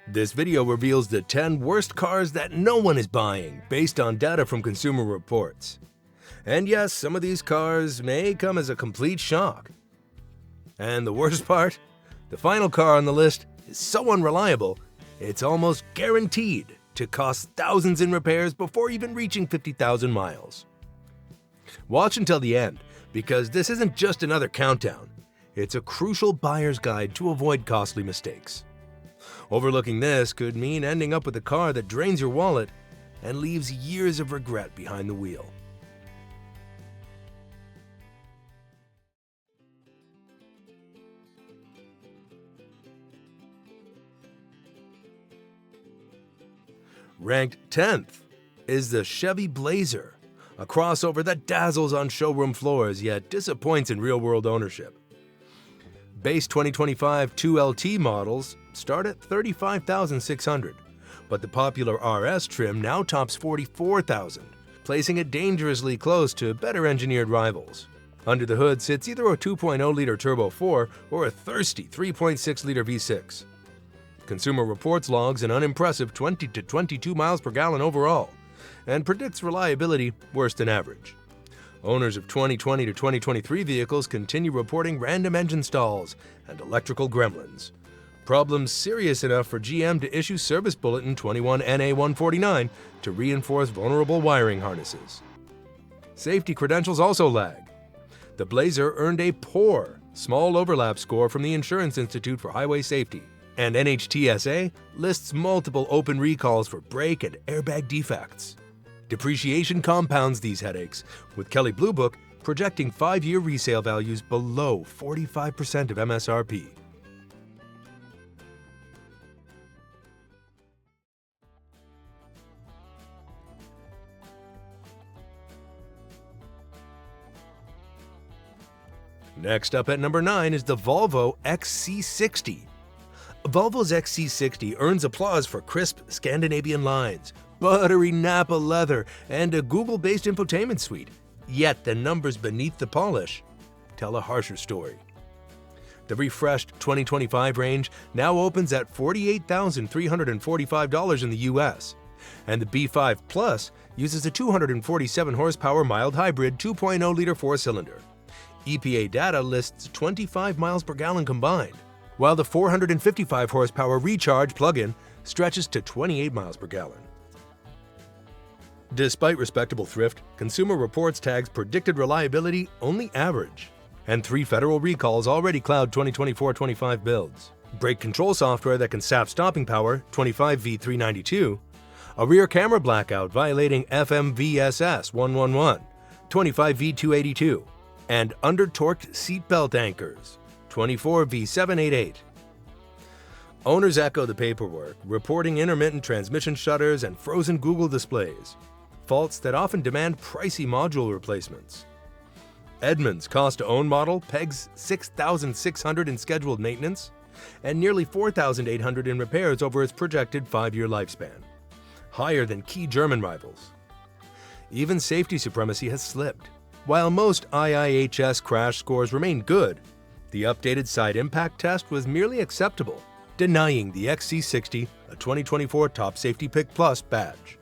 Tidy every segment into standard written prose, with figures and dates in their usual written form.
This video reveals the 10 worst cars that no one is buying based on data from Consumer Reports. And yes, some of these cars may come as a complete shock. And the worst part? The final car on the list is so unreliable, it's almost guaranteed to cost thousands in repairs before even reaching 50,000 miles. Watch until the end, because this isn't just another countdown. It's a crucial buyer's guide to avoid costly mistakes. Overlooking this could mean ending up with a car that drains your wallet and leaves years of regret behind the wheel. Ranked 10th is the Chevy Blazer, a crossover that dazzles on showroom floors yet disappoints in real-world ownership. Base 2025 2LT models start at $35,600, but the popular RS trim now tops $44,000, placing it dangerously close to better-engineered rivals. Under the hood sits either a 2.0-liter Turbo 4 or a thirsty 3.6-liter V6. Consumer Reports logs an unimpressive 20 to 22 miles per gallon overall, and predicts reliability worse than average. Owners of 2020 to 2023 vehicles continue reporting random engine stalls and electrical gremlins. Problems serious enough for GM to issue Service Bulletin 21NA149 to reinforce vulnerable wiring harnesses. Safety credentials also lag. The Blazer earned a poor small overlap score from the Insurance Institute for Highway Safety, and NHTSA lists multiple open recalls for brake and airbag defects. Depreciation compounds these headaches, with Kelley Blue Book projecting 5-year resale values below 45% of MSRP. Next up at number 9 is the Volvo XC60. Volvo's XC60 earns applause for crisp Scandinavian lines, buttery Napa leather, and a Google-based infotainment suite. Yet the numbers beneath the polish tell a harsher story. The refreshed 2025 range now opens at $48,345 in the US, and the B5 Plus uses a 247 horsepower mild hybrid 2.0-liter four-cylinder. EPA data lists 25 miles per gallon combined, while the 455 horsepower Recharge plug-in stretches to 28 miles per gallon. Despite respectable thrift, Consumer Reports tags predicted reliability only average, and 3 federal recalls already cloud 2024-25 builds. Brake control software that can sap stopping power 25V392, a rear camera blackout violating FMVSS 111 25V282, and under-torqued seatbelt anchors 24V788. Owners echo the paperwork, reporting intermittent transmission shutters and frozen Google displays, faults that often demand pricey module replacements. Edmunds' cost-to-own model pegs $6,600 in scheduled maintenance and nearly $4,800 in repairs over its projected 5-year lifespan, higher than key German rivals. Even safety supremacy has slipped. While most IIHS crash scores remain good, the updated side impact test was merely acceptable, denying the XC60 a 2024 Top Safety Pick Plus badge.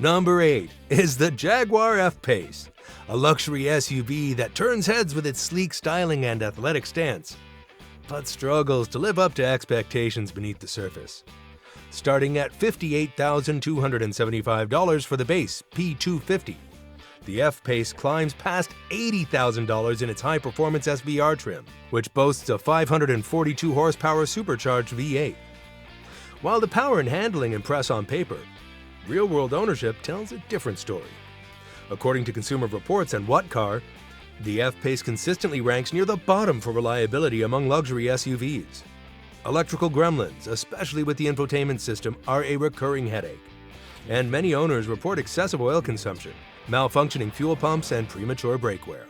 Number 8 is the Jaguar F-Pace, a luxury SUV that turns heads with its sleek styling and athletic stance, but struggles to live up to expectations beneath the surface. Starting at $58,275 for the base P250, the F-Pace climbs past $80,000 in its high-performance SVR trim, which boasts a 542 horsepower supercharged V8. While the power and handling impress on paper, real-world ownership tells a different story. According to Consumer Reports and What Car, the F-Pace consistently ranks near the bottom for reliability among luxury SUVs. Electrical gremlins, especially with the infotainment system, are a recurring headache, and many owners report excessive oil consumption, malfunctioning fuel pumps, and premature brake wear.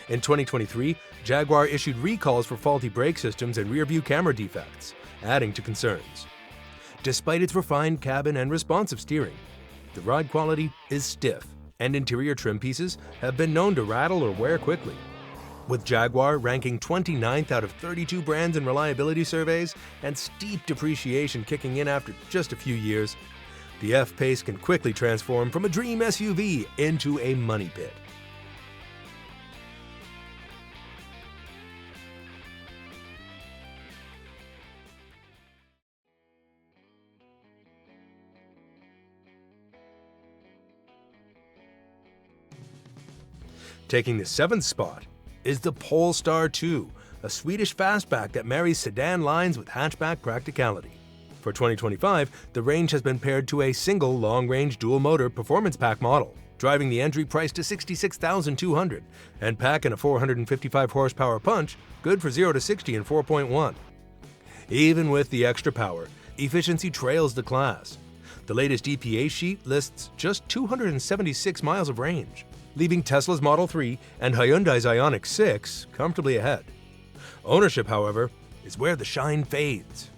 In 2023, Jaguar issued recalls for faulty brake systems and rear-view camera defects, adding to concerns. Despite its refined cabin and responsive steering, the ride quality is stiff, and interior trim pieces have been known to rattle or wear quickly. With Jaguar ranking 29th out of 32 brands in reliability surveys and steep depreciation kicking in after just a few years, the F-Pace can quickly transform from a dream SUV into a money pit. Taking the 7th spot is the Polestar 2, a Swedish fastback that marries sedan lines with hatchback practicality. For 2025, the range has been paired to a single long-range dual-motor performance pack model, driving the entry price to $66,200 and packing a 455 horsepower punch, good for 0 to 60 in 4.1. Even with the extra power, efficiency trails the class. The latest EPA sheet lists just 276 miles of range, leaving Tesla's Model 3 and Hyundai's Ioniq 6 comfortably ahead. Ownership, however, is where the shine fades.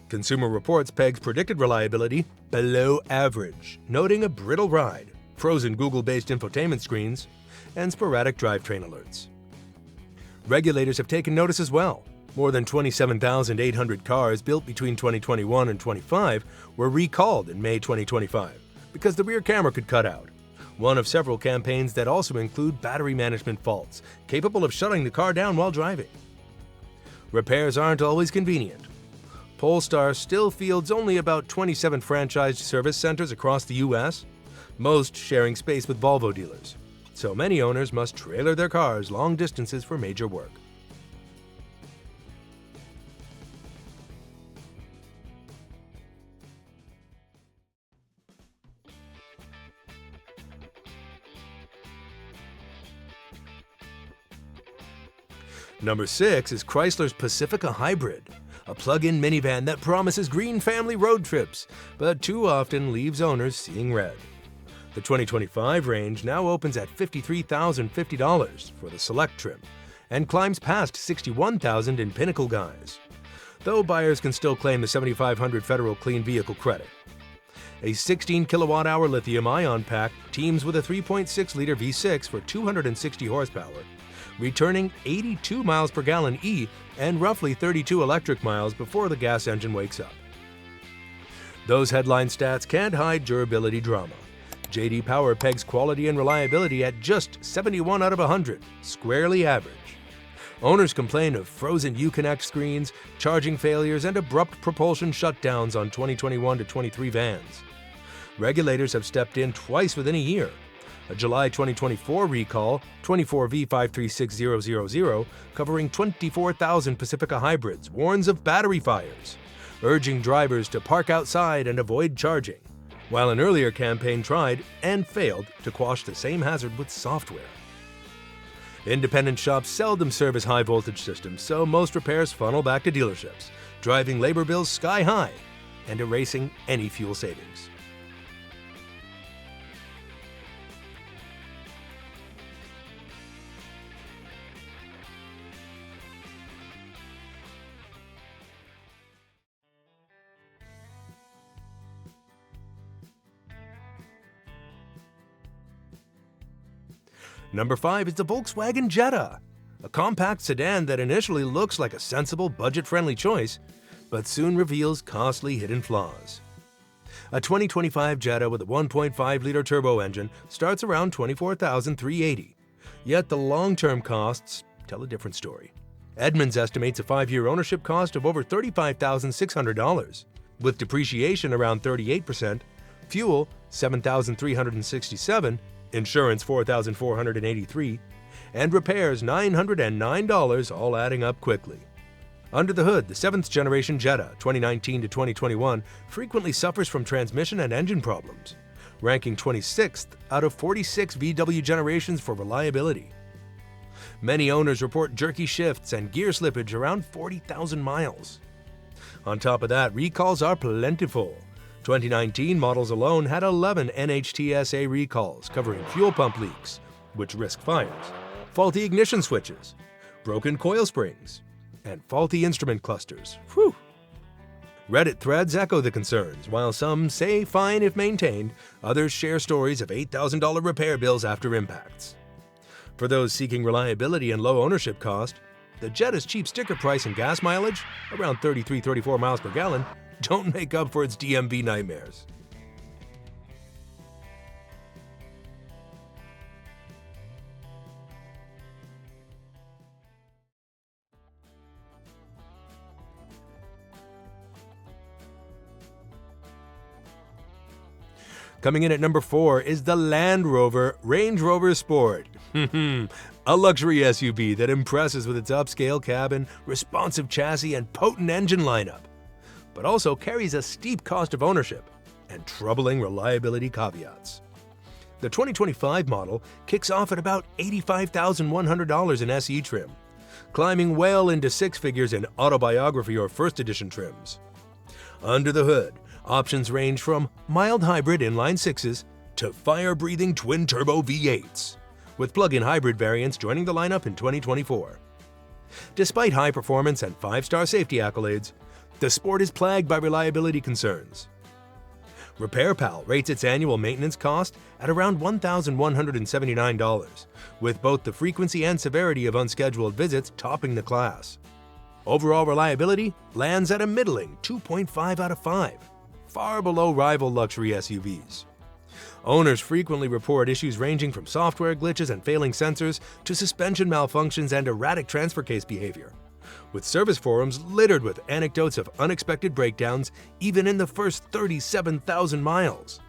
Consumer Reports pegs predicted reliability below average, noting a brittle ride, frozen Google-based infotainment screens, and sporadic drivetrain alerts. Regulators have taken notice as well. More than 27,800 cars built between 2021 and 25 were recalled in May 2025 because the rear camera could cut out. One of several campaigns that also include battery management faults, capable of shutting the car down while driving. Repairs aren't always convenient. Polestar still fields only about 27 franchised service centers across the US, most sharing space with Volvo dealers, so many owners must trailer their cars long distances for major work. Number 6 is Chrysler's Pacifica Hybrid, a plug-in minivan that promises green family road trips, but too often leaves owners seeing red. The 2025 range now opens at $53,050 for the Select trim and climbs past $61,000 in Pinnacle guise, though buyers can still claim the $7,500 federal clean vehicle credit. A 16 kilowatt-hour lithium-ion pack teams with a 3.6-liter V6 for 260 horsepower, returning 82 miles per gallon E and roughly 32 electric miles before the gas engine wakes up. Those headline stats can't hide durability drama. J.D. Power pegs quality and reliability at just 71 out of 100, squarely average. Owners complain of frozen Uconnect screens, charging failures, and abrupt propulsion shutdowns on 2021 to 23 vans. Regulators have stepped in twice within a year. A July 2024 recall, 24V536000, covering 24,000 Pacifica hybrids, warns of battery fires, urging drivers to park outside and avoid charging, while an earlier campaign tried and failed to quash the same hazard with software. Independent shops seldom service high-voltage systems, so most repairs funnel back to dealerships, driving labor bills sky high and erasing any fuel savings. Number 5 is the Volkswagen Jetta, a compact sedan that initially looks like a sensible, budget-friendly choice, but soon reveals costly hidden flaws. A 2025 Jetta with a 1.5-liter turbo engine starts around $24,380, yet the long-term costs tell a different story. Edmunds estimates a 5-year ownership cost of over $35,600, with depreciation around 38%, fuel $7,367, insurance $4,483, and repairs $909, all adding up quickly. Under the hood, the 7th generation Jetta, 2019 to 2021, frequently suffers from transmission and engine problems, ranking 26th out of 46 VW generations for reliability. Many owners report jerky shifts and gear slippage around 40,000 miles. On top of that, recalls are plentiful. 2019 models alone had 11 NHTSA recalls covering fuel pump leaks, which risk fires, faulty ignition switches, broken coil springs, and faulty instrument clusters. Whew! Reddit threads echo the concerns, while some say fine if maintained, others share stories of $8,000 repair bills after impacts. For those seeking reliability and low ownership cost, the Jetta's cheap sticker price and gas mileage, around 33-34 miles per gallon, don't make up for its DMV nightmares. Coming in at number 4 is the Land Rover Range Rover Sport. A luxury SUV that impresses with its upscale cabin, responsive chassis, and potent engine lineup, but also carries a steep cost of ownership and troubling reliability caveats. The 2025 model kicks off at about $85,100 in SE trim, climbing well into six figures in autobiography or first edition trims. Under the hood, options range from mild hybrid inline sixes to fire-breathing twin-turbo V8s, with plug-in hybrid variants joining the lineup in 2024. Despite high performance and 5-star safety accolades, the Sport is plagued by reliability concerns. RepairPal rates its annual maintenance cost at around $1,179, with both the frequency and severity of unscheduled visits topping the class. Overall reliability lands at a middling 2.5 out of 5, far below rival luxury SUVs. Owners frequently report issues ranging from software glitches and failing sensors to suspension malfunctions and erratic transfer case behavior, with service forums littered with anecdotes of unexpected breakdowns even in the first 37,000 miles.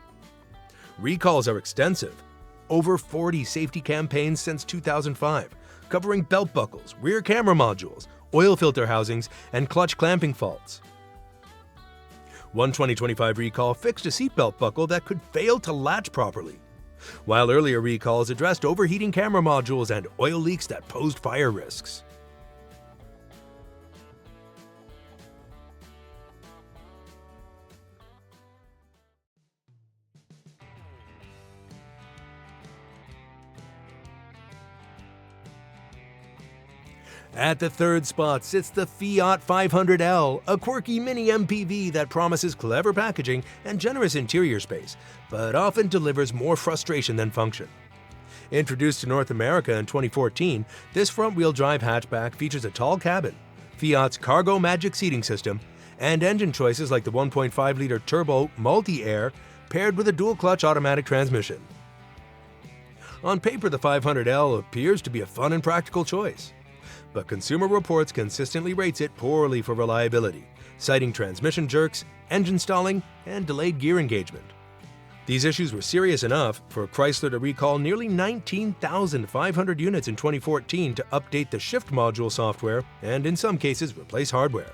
Recalls are extensive, over 40 safety campaigns since 2005, covering belt buckles, rear camera modules, oil filter housings, and clutch clamping faults. One 2025 recall fixed a seatbelt buckle that could fail to latch properly, while earlier recalls addressed overheating camera modules and oil leaks that posed fire risks. At the third spot sits the Fiat 500L, a quirky mini MPV that promises clever packaging and generous interior space, but often delivers more frustration than function. Introduced to North America in 2014, this front-wheel drive hatchback features a tall cabin, Fiat's Cargo Magic seating system, and engine choices like the 1.5-liter turbo multi-air paired with a dual-clutch automatic transmission. On paper, the 500L appears to be a fun and practical choice, but Consumer Reports consistently rates it poorly for reliability, citing transmission jerks, engine stalling, and delayed gear engagement. These issues were serious enough for Chrysler to recall nearly 19,500 units in 2014 to update the shift module software and, in some cases, replace hardware.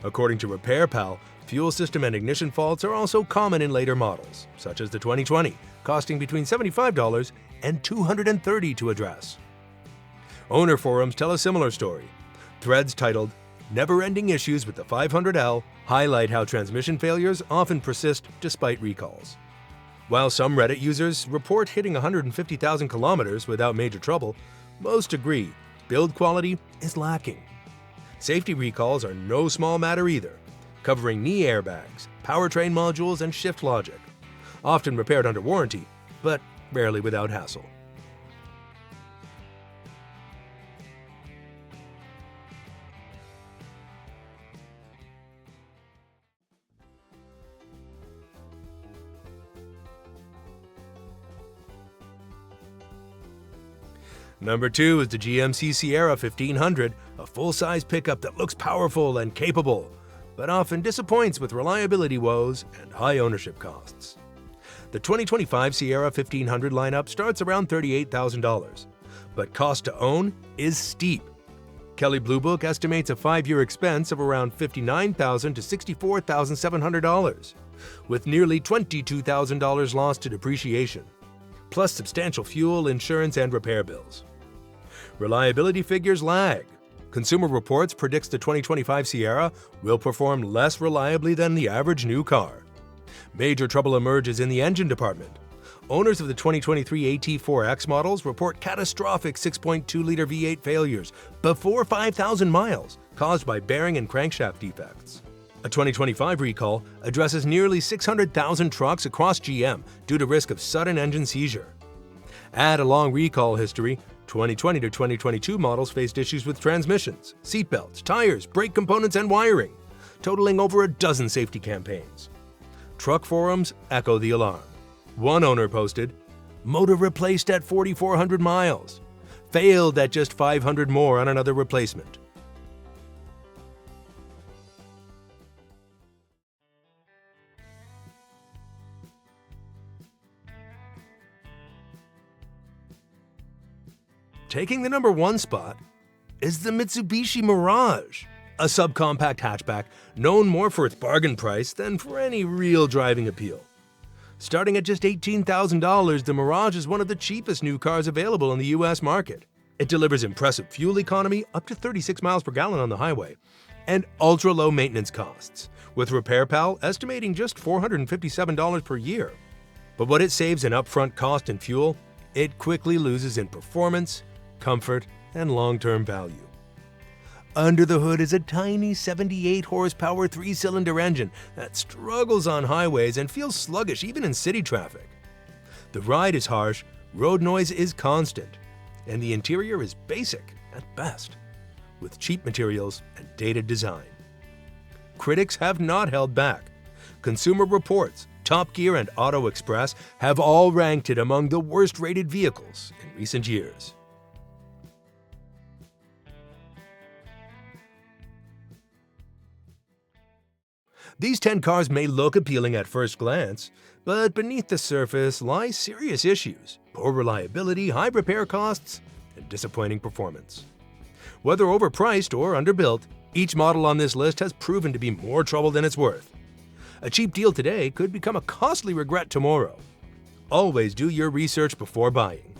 According to RepairPal, fuel system and ignition faults are also common in later models, such as the 2020, costing between $75 and $230 to address. Owner forums tell a similar story. Threads titled, "Never-Ending Issues with the 500L" highlight how transmission failures often persist despite recalls. While some Reddit users report hitting 150,000 kilometers without major trouble, most agree build quality is lacking. Safety recalls are no small matter either, covering knee airbags, powertrain modules, and shift logic, often repaired under warranty, but rarely without hassle. Number 2 is the GMC Sierra 1500, a full-size pickup that looks powerful and capable, but often disappoints with reliability woes and high ownership costs. The 2025 Sierra 1500 lineup starts around $38,000, but cost to own is steep. Kelley Blue Book estimates a 5-year expense of around $59,000 to $64,700, with nearly $22,000 lost to depreciation, plus substantial fuel, insurance, and repair bills. Reliability figures lag. Consumer Reports predicts the 2025 Sierra will perform less reliably than the average new car. Major trouble emerges in the engine department. Owners of the 2023 AT4X models report catastrophic 6.2-liter V8 failures before 5,000 miles caused by bearing and crankshaft defects. A 2025 recall addresses nearly 600,000 trucks across GM due to risk of sudden engine seizure. Add a long recall history, 2020 to 2022 models faced issues with transmissions, seatbelts, tires, brake components, and wiring, totaling over a dozen safety campaigns. Truck forums echo the alarm. One owner posted, "Motor replaced at 4,400 miles. Failed at just 500 more on another replacement." Taking the number 1 spot is the Mitsubishi Mirage, a subcompact hatchback known more for its bargain price than for any real driving appeal. Starting at just $18,000, the Mirage is one of the cheapest new cars available in the US market. It delivers impressive fuel economy, up to 36 miles per gallon on the highway, and ultra-low maintenance costs, with RepairPal estimating just $457 per year. But what it saves in upfront cost and fuel, it quickly loses in performance, comfort, and long-term value. Under the hood is a tiny 78-horsepower 3-cylinder engine that struggles on highways and feels sluggish even in city traffic. The ride is harsh, road noise is constant, and the interior is basic at best, with cheap materials and dated design. Critics have not held back. Consumer Reports, Top Gear, and Auto Express have all ranked it among the worst-rated vehicles in recent years. These 10 cars may look appealing at first glance, but beneath the surface lie serious issues: poor reliability, high repair costs, and disappointing performance. Whether overpriced or underbuilt, each model on this list has proven to be more trouble than it's worth. A cheap deal today could become a costly regret tomorrow. Always do your research before buying.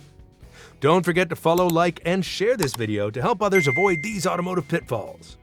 Don't forget to follow, like, and share this video to help others avoid these automotive pitfalls.